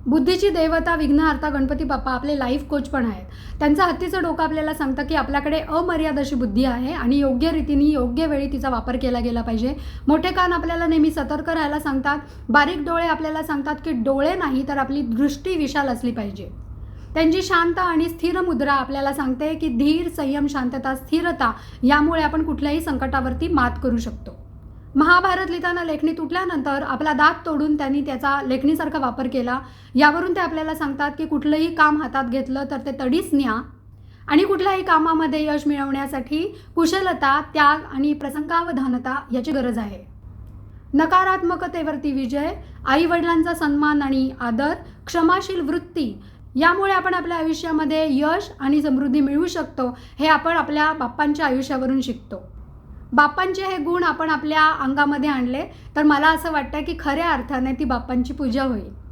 बुद्धीची देवता विघ्नहर्ता गणपती बाप्पा आपले लाईफ कोच पण आहेत. त्यांचं हत्तीचं डोकं आपल्याला सांगतं की आपल्याकडे अमर्याद अशी बुद्धी आहे आणि योग्य रीतीने योग्य वेळी तिचा वापर केला गेला पाहिजे. मोठे कान आपल्याला नेहमी सतर्क राहायला सांगतात. बारीक डोळे आपल्याला सांगतात की डोळे नाही तर आपली दृष्टी विशाल असली पाहिजे. त्यांची शांत आणि स्थिर मुद्रा आपल्याला सांगते की धीर, संयम, शांतता, स्थिरता यामुळे आपण कुठल्याही संकटावरती मात करू शकतो. महाभारत लिहिताना लेखणी तुटल्यानंतर आपला दात तोडून त्यांनी त्याचा लेखणीसारखा वापर केला. यावरून ते आपल्याला सांगतात की कुठलंही काम हातात घेतलं तर ते तडीच न्या आणि कुठल्याही कामामध्ये यश मिळवण्यासाठी कुशलता, त्याग आणि प्रसंगावधानता याची गरज आहे. नकारात्मकतेवरती विजय, आईवडिलांचा सन्मान आणि आदर, क्षमाशील वृत्ती यामुळे आपण आपल्या आयुष्यामध्ये यश आणि समृद्धी मिळवू शकतो. हे आपण आपल्या बाप्पांच्या आयुष्यावरून शिकतो. बाप्पांचे हे गुण आपण आपल्या अंगामध्ये आणले तर मला असं वाटतं की खऱ्या अर्थाने ती बाप्पांची पूजा होईल.